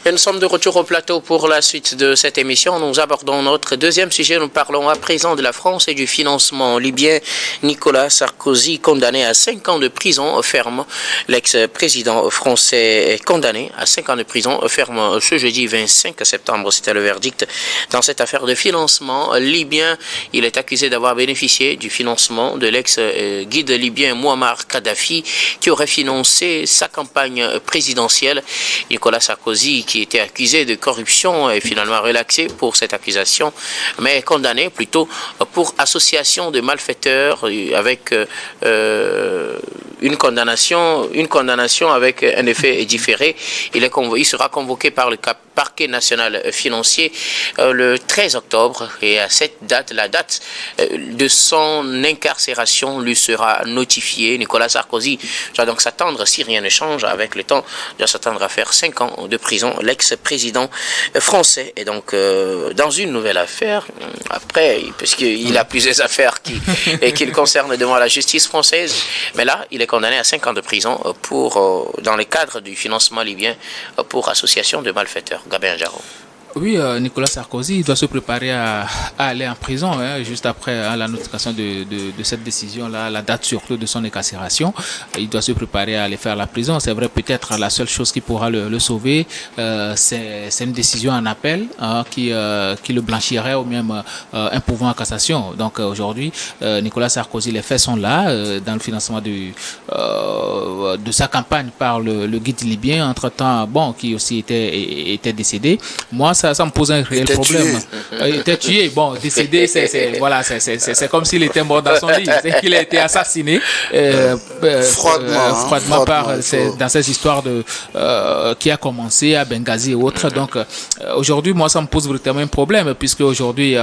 Et nous sommes de retour au plateau pour la suite de cette émission. Nous abordons notre deuxième sujet. Nous parlons à présent de la France et du financement libyen. Nicolas Sarkozy, condamné à 5 ans de prison ferme. L'ex-président français est condamné à 5 ans de prison ferme ce jeudi 25 septembre. C'était le verdict dans cette affaire de financement libyen. Il est accusé d'avoir bénéficié du financement de l'ex-guide libyen Mouammar Kadhafi qui aurait financé sa campagne présidentielle. Nicolas Sarkozy, qui était accusé de corruption, est finalement relaxé pour cette accusation, mais condamné plutôt pour association de malfaiteurs avec une condamnation avec un effet différé. Il sera convoqué par le parquet national financier le 13 octobre et à cette date, la date de son incarcération lui sera notifiée. Nicolas Sarkozy doit donc s'attendre, si rien ne change avec le temps, doit s'attendre à faire 5 ans de prison. L'ex-président français est donc dans une nouvelle affaire, après, puisqu'il a plusieurs affaires qui le concernent devant la justice française, mais là, il est condamné à 5 ans de prison dans le cadre du financement libyen pour association de malfaiteurs. Gabin Jaro. Oui, Nicolas Sarkozy doit se préparer à aller en prison juste après la notification de cette décision-là, la date surtout de son incarcération. Il doit se préparer à aller faire la prison. C'est vrai, peut-être la seule chose qui pourra le sauver, c'est une décision en appel qui le blanchirait ou même un pouvoir en cassation. Donc aujourd'hui, Nicolas Sarkozy, les faits sont là dans le financement de sa campagne par le guide libyen, entre-temps, qui aussi était décédé. Moi, ça me pose un réel problème. Il était tué. Bon, décédé, c'est comme s'il était mort dans son lit. C'est qu'il a été assassiné froidement dans ces histoires qui a commencé à Benghazi et autres. Donc, aujourd'hui, moi, ça me pose vraiment un problème, puisque aujourd'hui,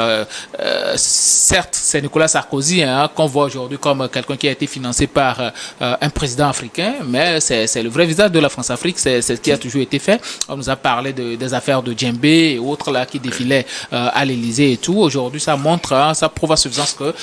certes, c'est Nicolas Sarkozy qu'on voit aujourd'hui comme quelqu'un qui a été financé par un président africain, mais c'est le vrai visage de la France-Afrique. C'est ce qui a toujours été fait. On nous a parlé des affaires de Djembé et autres là qui défilaient à l'Élysée et tout. Aujourd'hui, ça montre, ça prouve à suffisance que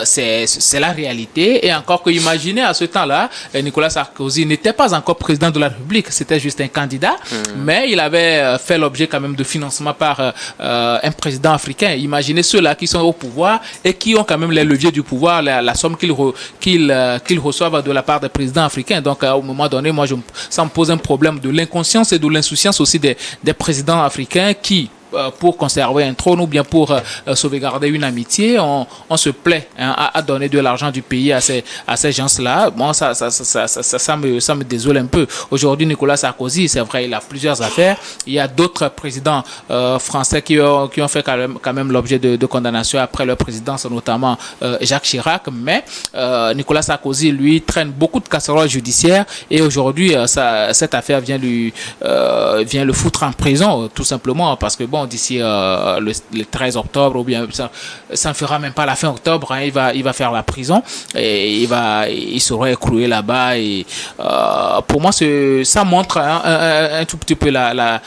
c'est la réalité. Et encore que imaginez à ce temps-là, Nicolas Sarkozy n'était pas encore président de la République, c'était juste un candidat, mais il avait fait l'objet quand même de financement par un président africain. Imaginez ceux-là qui sont au pouvoir et qui ont quand même les leviers du pouvoir, la somme qu'ils reçoivent de la part des présidents africains. Donc, au moment donné, moi, ça me pose un problème de l'inconscience et de l'insouciance aussi des présidents africains qui, pour conserver un trône ou bien pour sauvegarder une amitié, on se plaît à donner de l'argent du pays à ces gens-là. Bon, ça me désole un peu. Aujourd'hui, Nicolas Sarkozy, c'est vrai, il a plusieurs affaires. Il y a d'autres présidents français qui ont fait quand même l'objet de condamnation après leur présidence, notamment Jacques Chirac. Mais Nicolas Sarkozy, lui, traîne beaucoup de casseroles judiciaires et aujourd'hui, cette affaire vient le foutre en prison, tout simplement, parce que d'ici le 13 octobre ou bien ça ne fera même pas la fin octobre, il va faire la prison et il sera écroué là-bas et pour moi ça montre un tout petit peu la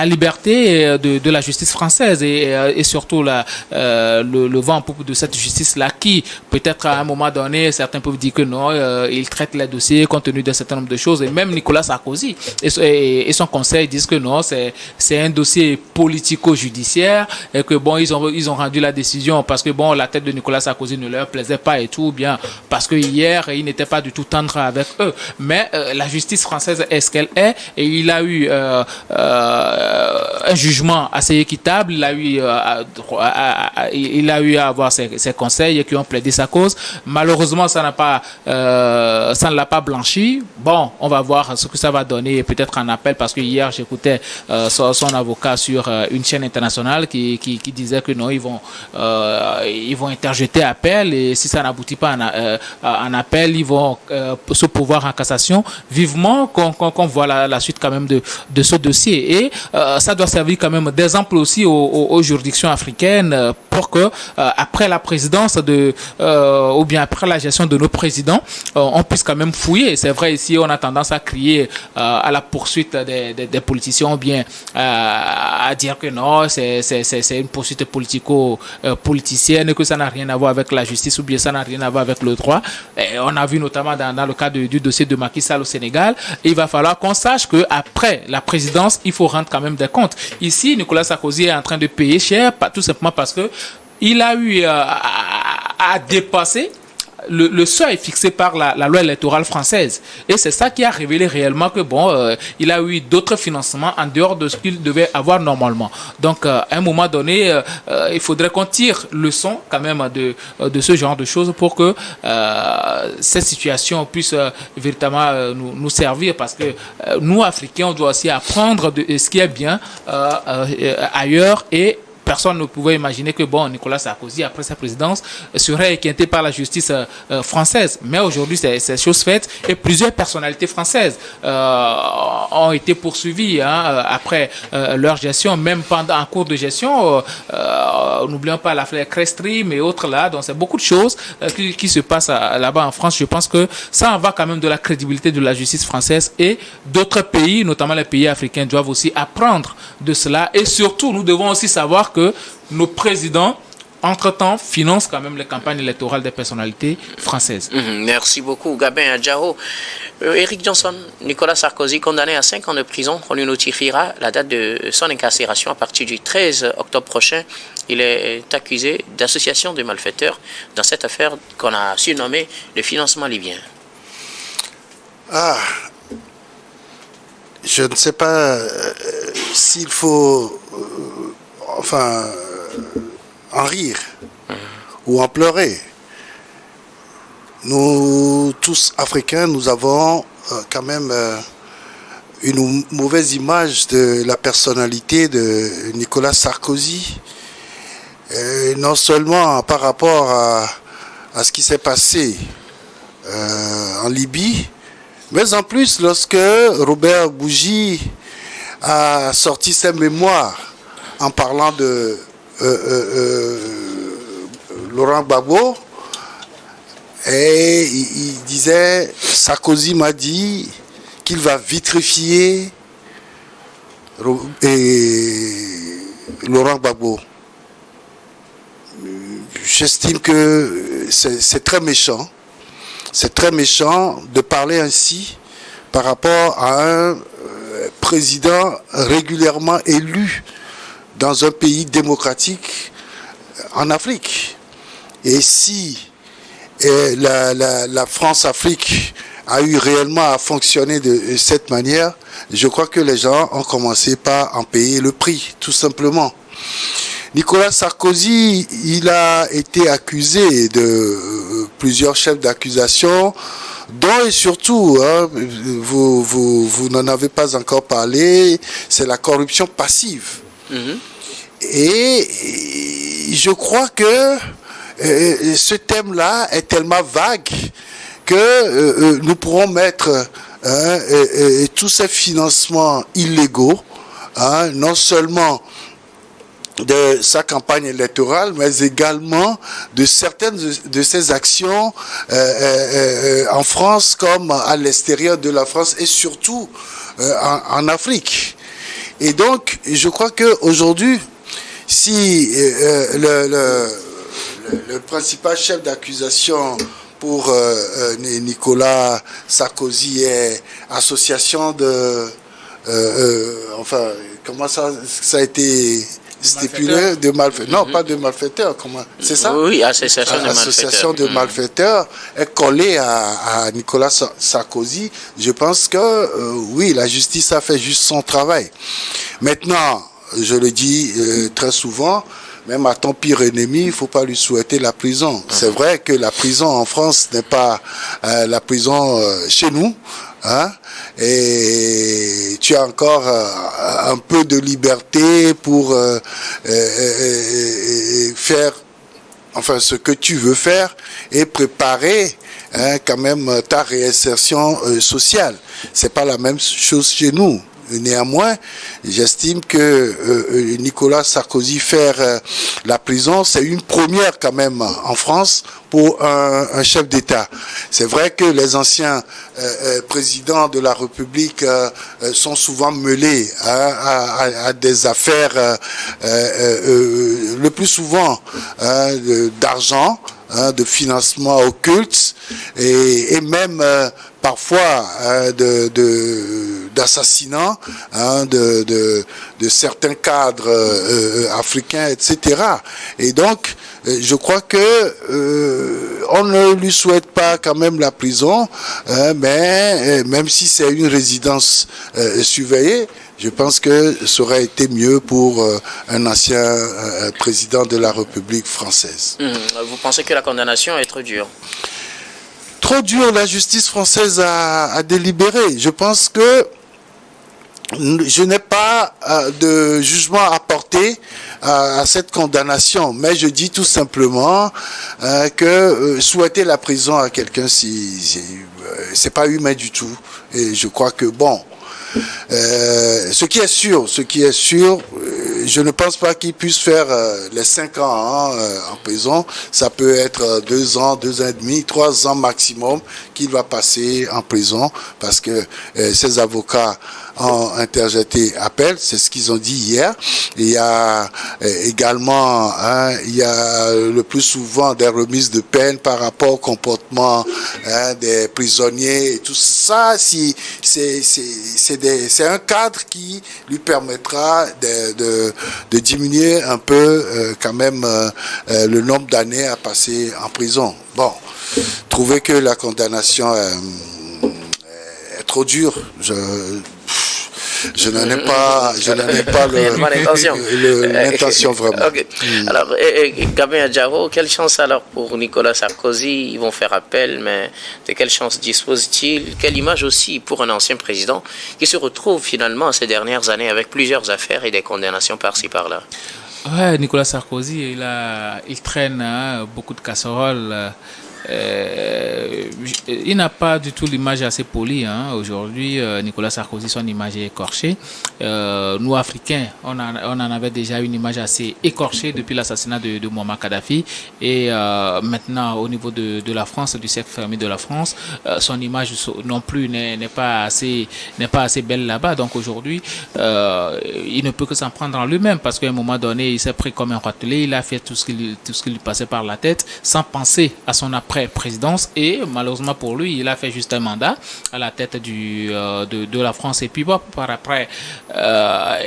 liberté de la justice française et surtout le vent en poupe de cette justice-là qui peut-être à un moment donné certains peuvent dire que non, il traite les dossiers compte tenu d'un certain nombre de choses et même Nicolas Sarkozy et son conseil disent que non, c'est un dossier politico-judiciaire et que ils ont rendu la décision parce que la tête de Nicolas Sarkozy ne leur plaisait pas et tout, bien parce que hier il n'était pas du tout tendre avec eux, mais la justice française est ce qu'elle est et il a eu un jugement assez équitable, il a eu à avoir ses conseils qui ont plaidé sa cause. Malheureusement ça ne l'a pas blanchi. On va voir ce que ça va donner peut-être en appel parce que hier j'écoutais son avocat sur une chaîne internationale qui disait que non, ils vont interjeter appel et si ça n'aboutit pas en appel, ils vont se pourvoir en cassation. Vivement qu'on voit la suite quand même de ce dossier et ça doit servir quand même d'exemple aussi aux juridictions africaines pour que après la présidence ou bien après la gestion de nos présidents, on puisse quand même fouiller. C'est vrai, ici, on a tendance à crier à la poursuite des politiciens, ou bien à dire que non, c'est une poursuite politicienne, que ça n'a rien à voir avec la justice, ou bien ça n'a rien à voir avec le droit. Et on a vu notamment dans le cas du dossier de Macky Sall au Sénégal. Il va falloir qu'on sache qu'après la présidence, il faut rendre quand même des comptes. Ici, Nicolas Sarkozy est en train de payer cher, tout simplement parce que il a eu à dépasser le seuil fixé par la loi électorale française. Et c'est ça qui a révélé réellement que il a eu d'autres financements en dehors de ce qu'il devait avoir normalement. Donc, à un moment donné, il faudrait qu'on tire leçon quand même de ce genre de choses pour que cette situation puisse véritablement nous servir, parce que nous, Africains, on doit aussi apprendre de ce qui est bien ailleurs, et personne ne pouvait imaginer que Nicolas Sarkozy, après sa présidence, serait inquiété par la justice française. Mais aujourd'hui, c'est chose faite, et plusieurs personnalités françaises ont été poursuivies après leur gestion, même en cours de gestion. N'oublions pas l'affaire Crestream et autres là. Donc, c'est beaucoup de choses qui se passent là-bas en France. Je pense que ça en va quand même de la crédibilité de la justice française, et d'autres pays, notamment les pays africains, doivent aussi apprendre de cela. Et surtout, nous devons aussi savoir que nos présidents, entre-temps, financent quand même les campagnes électorales des personnalités françaises. Merci beaucoup, Gabin Adjao. Eric Johnson, Nicolas Sarkozy, condamné à 5 ans de prison. On lui notifiera la date de son incarcération à partir du 13 octobre prochain. Il est accusé d'association de malfaiteurs dans cette affaire qu'on a surnommée le financement libyen. Je ne sais pas s'il faut en rire ou en pleurer. Nous, tous Africains, nous avons quand même une mauvaise image de la personnalité de Nicolas Sarkozy. Et non seulement par rapport à ce qui s'est passé en Libye, mais en plus lorsque Robert Bougie a sorti ses mémoires en parlant de Laurent Gbagbo, et il disait, Sarkozy m'a dit qu'il va vitrifier Laurent Gbagbo. J'estime que c'est très méchant. C'est très méchant de parler ainsi par rapport à un président régulièrement élu dans un pays démocratique en Afrique. Et si la France-Afrique a eu réellement à fonctionner de cette manière, je crois que les gens ont commencé par en payer le prix, tout simplement. Nicolas Sarkozy, il a été accusé de plusieurs chefs d'accusation, dont et surtout, vous n'en avez pas encore parlé, c'est la corruption passive. Et je crois que ce thème-là est tellement vague que nous pourrons mettre tous ces financements illégaux, non seulement de sa campagne électorale, mais également de certaines de ses actions en France comme à l'extérieur de la France, et surtout en Afrique. Et donc, je crois qu'aujourd'hui, si le principal chef d'accusation pour Nicolas Sarkozy est association de... comment ça a été stipulé de malfaiteurs. Non, pas de malfaiteurs. Comment c'est ça? Oui, association de malfaiteurs. Association de malfaiteurs est collée à Nicolas Sarkozy. Je pense que oui, la justice a fait juste son travail. Maintenant, je le dis très souvent, même à ton pire ennemi, il ne faut pas lui souhaiter la prison. C'est vrai que la prison en France n'est pas la prison chez nous. Et tu as encore un peu de liberté pour faire ce que tu veux faire et préparer quand même ta réinsertion sociale. C'est pas la même chose chez nous. Néanmoins, j'estime que Nicolas Sarkozy faire la prison, c'est une première quand même en France pour un chef d'État. C'est vrai que les anciens présidents de la République sont souvent mêlés à des affaires le plus souvent d'argent, de financement occulte et même parfois d'assassinats de certains cadres africains, etc. Et donc, je crois que on ne lui souhaite pas quand même la prison, mais même si c'est une résidence surveillée, je pense que ça aurait été mieux pour un ancien président de la République française. Vous pensez que la condamnation est trop dure? Trop dur, la justice française a délibéré. Je pense que je n'ai pas de jugement à porter à cette condamnation, mais je dis tout simplement que souhaiter la prison à quelqu'un, c'est pas humain du tout. Et je crois que bon, ce qui est sûr, je ne pense pas qu'il puisse faire les 5 ans en prison. Ça peut être 2 ans, 2 ans et demi, 3 ans maximum qu'il va passer en prison parce que ses avocats ont interjeté appel, c'est ce qu'ils ont dit hier. Il y a également, il y a le plus souvent des remises de peine par rapport au comportement des prisonniers et tout ça. C'est un cadre qui lui permettra de diminuer un peu quand même le nombre d'années à passer en prison. Bon, trouver que la condamnation est trop dure, je n'en ai pas l'intention vraiment. Okay. Alors, Gabin Adjaro, quelle chance alors pour Nicolas Sarkozy? Ils vont faire appel, mais de quelle chance dispose-t-il? Quelle image aussi pour un ancien président qui se retrouve finalement ces dernières années avec plusieurs affaires et des condamnations par-ci par-là? Ouais, Nicolas Sarkozy, il traîne beaucoup de casseroles. Il n'a pas du tout l'image assez polie. Aujourd'hui, Nicolas Sarkozy, son image est écorchée. Nous, Africains, on en avait déjà une image assez écorchée depuis l'assassinat de Muammar Kadhafi. Et maintenant, au niveau de la France, du cercle fermé de la France, son image non plus n'est pas assez belle là-bas. Donc aujourd'hui, il ne peut que s'en prendre en lui-même parce qu'à un moment donné, il s'est pris comme un râtelier. Il a fait tout ce qui lui passait par la tête sans penser à son après-présidence et malheureusement pour lui, il a fait juste un mandat à la tête de la France et puis bon, par après,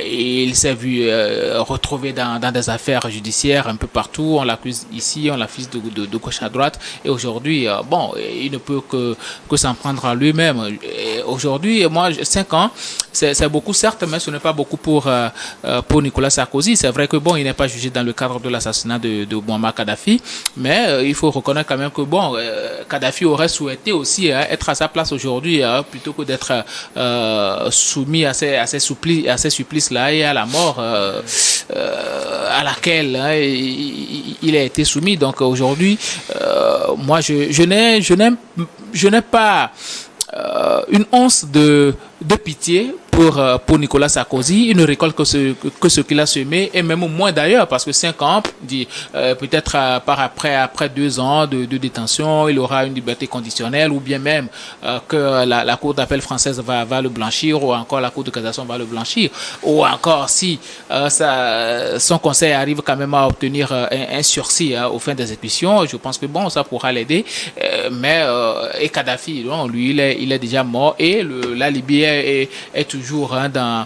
il s'est vu retrouvé dans des affaires judiciaires un peu partout. On l'accuse ici, on l'accuse de gauche à droite et aujourd'hui, bon, il ne peut que s'en prendre à lui-même. Aujourd'hui, moi, 5 ans, c'est beaucoup certes, mais ce n'est pas beaucoup pour Nicolas Sarkozy. C'est vrai que bon, il n'est pas jugé dans le cadre de l'assassinat de Muammar Kadhafi, mais il faut reconnaître quand même que bon, Kadhafi aurait souhaité aussi être à sa place aujourd'hui plutôt que d'être soumis à ces supplices-là et à la mort à laquelle il a été soumis. Donc aujourd'hui, moi, je n'ai pas une once de pitié pour Nicolas Sarkozy. Il ne récolte que ce qu'il a semé et même moins d'ailleurs parce que 5 ans, peut-être après 2 ans de détention, il aura une liberté conditionnelle ou bien même que la Cour d'appel française va le blanchir ou encore la Cour de cassation va le blanchir ou encore si son conseil arrive quand même à obtenir un sursis aux fins d'exécution, je pense que bon, ça pourra l'aider. Mais et Kadhafi, lui, il est déjà mort et la Libye est toujours dans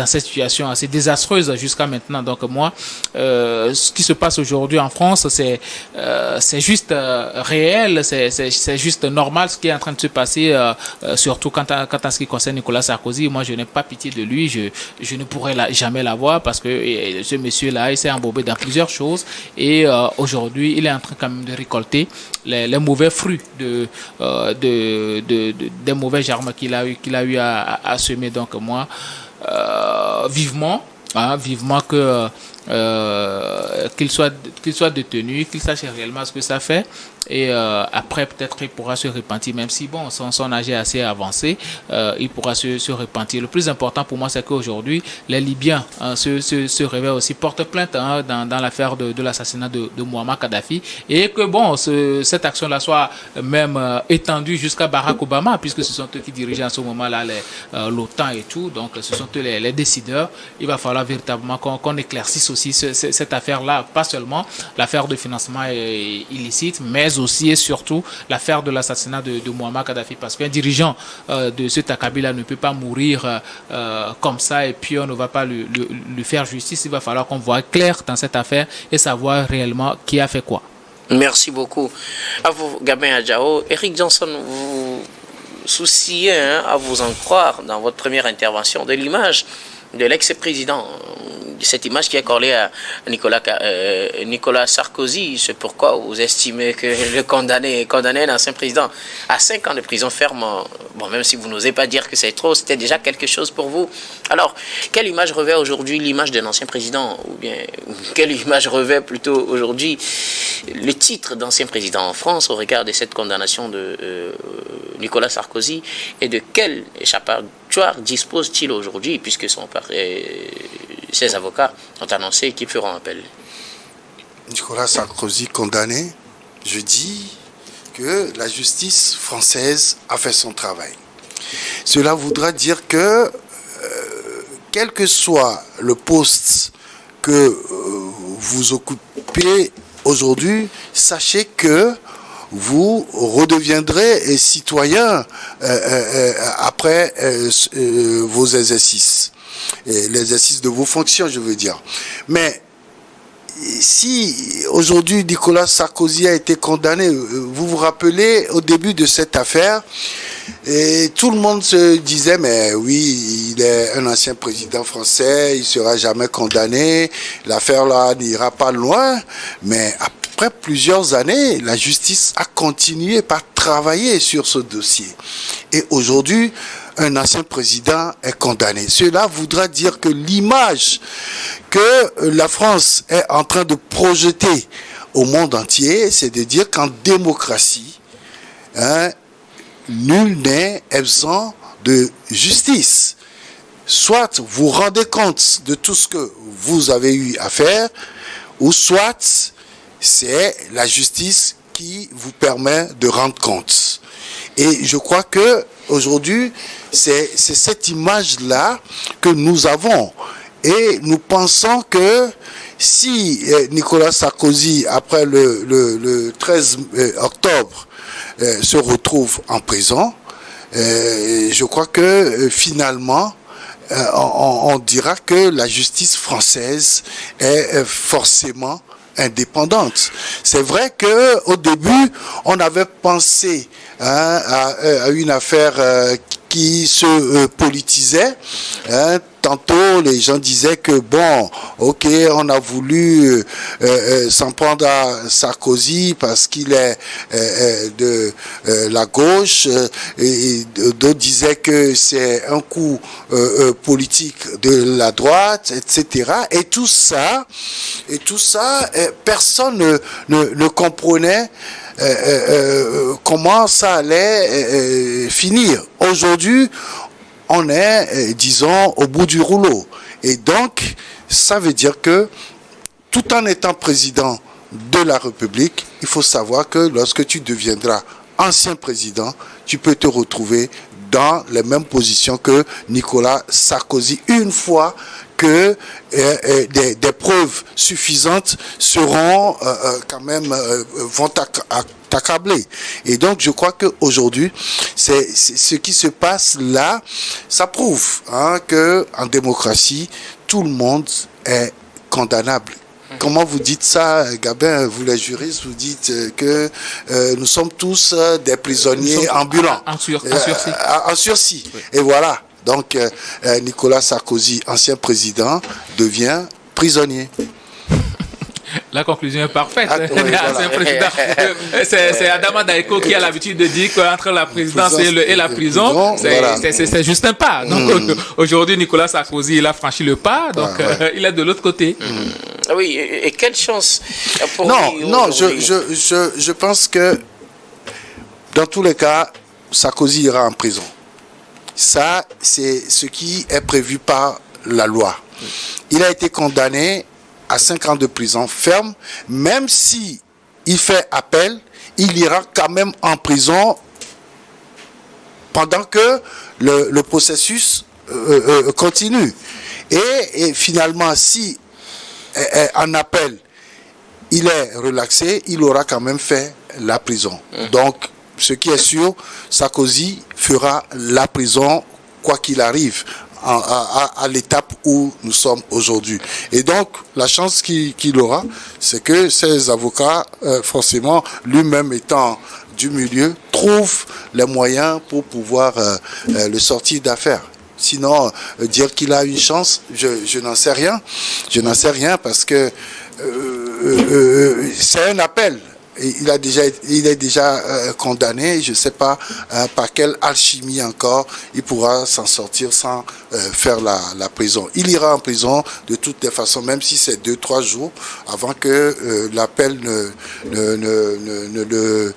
cette situation assez désastreuse jusqu'à maintenant. Donc moi, ce qui se passe aujourd'hui en France, c'est juste réel, c'est juste normal ce qui est en train de se passer, surtout quant à ce qui concerne Nicolas Sarkozy. Moi, je n'ai pas pitié de lui, je ne pourrais jamais l'avoir parce que ce monsieur-là, il s'est embourbé dans plusieurs choses et aujourd'hui, il est en train quand même de récolter les mauvais fruits des mauvais germes qu'il a eu à semer. Donc moi, vivement que qu'il soit détenu, qu'il sache réellement ce que ça fait et après peut-être il pourra se repentir, même si bon, son âge est assez avancé, il pourra se repentir. Le plus important pour moi, c'est qu'aujourd'hui, les Libyens se réveillent aussi, portent plainte dans l'affaire de l'assassinat de Muammar Kadhafi, et que bon, cette action-là soit même étendue jusqu'à Barack Obama, puisque ce sont eux qui dirigent en ce moment-là l'OTAN et tout, donc ce sont eux les décideurs. Il va falloir véritablement qu'on éclaircisse aussi cette affaire-là, pas seulement l'affaire de financement illicite, mais aussi et surtout l'affaire de l'assassinat de Muammar Kadhafi, parce qu'un dirigeant de ce Kabila ne peut pas mourir comme ça et puis on ne va pas lui faire justice. Il va falloir qu'on voit clair dans cette affaire et savoir réellement qui a fait quoi. Merci beaucoup. À vous, Gabin Adjao. Eric Johnson, vous souciez à vous en croire dans votre première intervention de l'image de l'ex-président, cette image qui est collée à Nicolas Sarkozy. C'est pourquoi vous estimez que le condamné un ancien président à 5 ans de prison ferme, bon, même si vous n'osez pas dire que c'est trop, c'était déjà quelque chose pour vous. Alors, quelle image revêt aujourd'hui l'image d'un ancien président, ou bien quelle image revêt plutôt aujourd'hui le titre d'ancien président en France au regard de cette condamnation de Nicolas Sarkozy, et de quel échappatoire dispose-t-il aujourd'hui, puisque ses avocats ont annoncé qu'ils feront appel? Nicolas Sarkozy condamné, je dis que la justice française a fait son travail. Cela voudra dire que, quel que soit le poste que vous occupez aujourd'hui, sachez que vous redeviendrez citoyen après vos exercices, l'exercice de vos fonctions, je veux dire. Mais si aujourd'hui Nicolas Sarkozy a été condamné, vous vous rappelez au début de cette affaire, et tout le monde se disait, mais oui, il est un ancien président français, il ne sera jamais condamné, l'affaire là n'ira pas loin. Mais après plusieurs années, la justice a continué par travailler sur ce dossier. Et aujourd'hui, un ancien président est condamné. Cela voudra dire que l'image que la France est en train de projeter au monde entier, c'est de dire qu'en démocratie, nul n'est absent de justice. Soit vous rendez compte de tout ce que vous avez eu à faire, ou soit c'est la justice qui vous permet de rendre compte. Et je crois que aujourd'hui, c'est cette image-là que nous avons. Et nous pensons que si Nicolas Sarkozy, après le 13 octobre, se retrouve en prison, je crois que finalement, on dira que la justice française est forcément indépendante. C'est vrai que au début, on avait pensé à une affaire qui se politisait. Tantôt, les gens disaient que bon, ok, on a voulu s'en prendre à Sarkozy parce qu'il est de la gauche, et d'autres disaient que c'est un coup politique de la droite, etc. Et tout ça, personne ne comprenait comment ça allait finir. Aujourd'hui, on est, disons, au bout du rouleau. Et donc, ça veut dire que, tout en étant président de la République, il faut savoir que lorsque tu deviendras ancien président, tu peux te retrouver dans les mêmes positions que Nicolas Sarkozy, une fois que des preuves suffisantes seront quand même vont t'accabler. Et donc je crois qu'aujourd'hui, c'est ce qui se passe là, ça prouve que en démocratie, tout le monde est condamnable. Comment vous dites ça, Gabin, vous les juristes, vous dites que nous sommes tous des prisonniers ambulants. En sursis. En sursis. Oui. Et voilà. Donc, Nicolas Sarkozy, ancien président, devient prisonnier. La conclusion est parfaite. C'est Adama Daiko qui a l'habitude de dire qu'entre la présidence et la prison, c'est juste un pas. Donc aujourd'hui, Nicolas Sarkozy, il a franchi le pas, donc il est de l'autre côté. Oui, et quelle chance pour Non, lui non, aujourd'hui? je pense que dans tous les cas, Sarkozy ira en prison. Ça, c'est ce qui est prévu par la loi. Il a été condamné à 5 ans de prison ferme, même si il fait appel, il ira quand même en prison pendant que le processus continue. Et finalement, si en appel, il est relaxé, il aura quand même fait la prison. Donc, ce qui est sûr, Sarkozy fera la prison quoi qu'il arrive à l'étape où nous sommes aujourd'hui. Et donc, la chance qu'il aura, c'est que ses avocats, forcément, lui-même étant du milieu, trouvent les moyens pour pouvoir le sortir d'affaire. Sinon, dire qu'il a une chance, je n'en sais rien. Je n'en sais rien parce que c'est un appel. Il est déjà condamné. Je ne sais pas par quelle alchimie encore il pourra s'en sortir sans faire la prison. Il ira en prison de toutes les façons, même si c'est 2-3 jours avant que l'appel ne le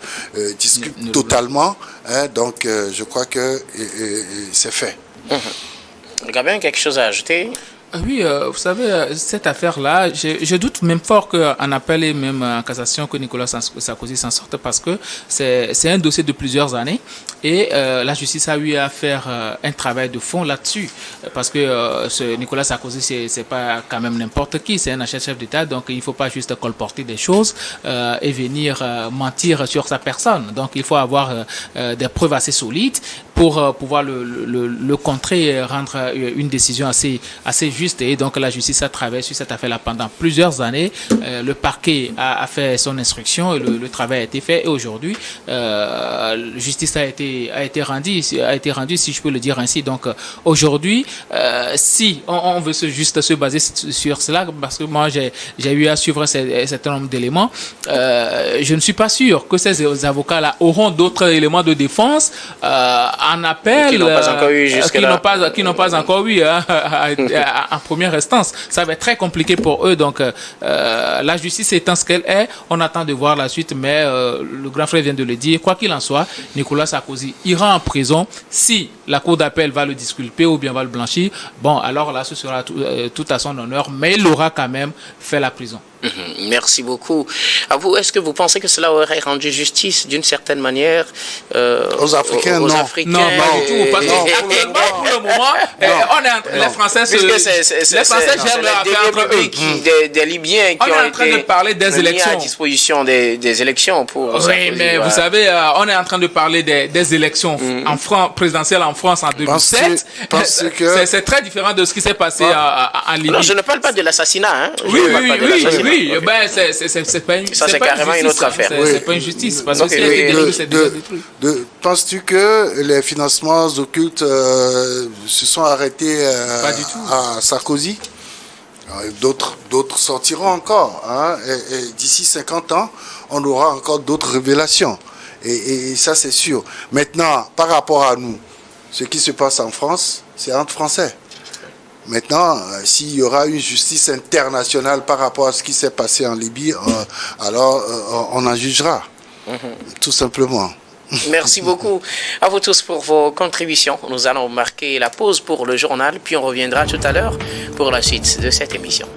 discute totalement. Hein, donc, je crois que c'est fait. Gabin, quelque chose à ajouter? Oui, vous savez, cette affaire-là, je doute même fort qu'en appel et même en cassation que Nicolas Sarkozy s'en sorte parce que c'est un dossier de plusieurs années et la justice a eu à faire un travail de fond là-dessus parce que ce Nicolas Sarkozy, c'est pas quand même n'importe qui, c'est un chef d'État, donc il ne faut pas juste colporter des choses et venir mentir sur sa personne. Donc il faut avoir des preuves assez solides pour pouvoir le contrer et rendre une décision assez juste. Et donc la justice a travaillé sur cette affaire-là pendant plusieurs années. Le parquet a fait son instruction et le travail a été fait. Et aujourd'hui, la justice a été rendue, si je peux le dire ainsi. Donc aujourd'hui, si on veut juste se baser sur cela, parce que moi j'ai eu à suivre un certain nombre d'éléments, je ne suis pas sûr que ces avocats-là auront d'autres éléments de défense en appel, qui n'ont pas encore eu jusque-là, qui n'ont pas encore eu en première instance. Ça va être très compliqué pour eux. Donc, la justice étant ce qu'elle est, on attend de voir la suite. Mais le grand frère vient de le dire. Quoi qu'il en soit, Nicolas Sarkozy ira en prison si la cour d'appel va le disculper ou bien va le blanchir. Bon, alors là, ce sera tout à son honneur. Mais il aura quand même fait la prison. Merci beaucoup. À vous, est-ce que vous pensez que cela aurait rendu justice d'une certaine manière aux Africains? Non, pas du tout. Parce qu'actuellement, pour le moment, les Français gèrent leur affaire entre eux. Des Libyens qui ont été mis à disposition des élections pour. Oui, mais vous savez, on est en train de parler des élections présidentielles en France en 2007. C'est très différent de ce qui s'est passé en Libye. Non, je ne parle pas de l'assassinat. Oui. Ben, c'est pas une, ça, c'est carrément une autre affaire. C'est pas une justice. Parce que penses-tu que les financements occultes se sont arrêtés à Sarkozy? D'autres sortiront encore. Hein, et d'ici 50 ans, on aura encore d'autres révélations. Et ça, c'est sûr. Maintenant, par rapport à nous, ce qui se passe en France, c'est entre Français. Maintenant, s'il y aura une justice internationale par rapport à ce qui s'est passé en Libye, alors on en jugera, tout simplement. Merci beaucoup à vous tous pour vos contributions. Nous allons marquer la pause pour le journal, puis on reviendra tout à l'heure pour la suite de cette émission.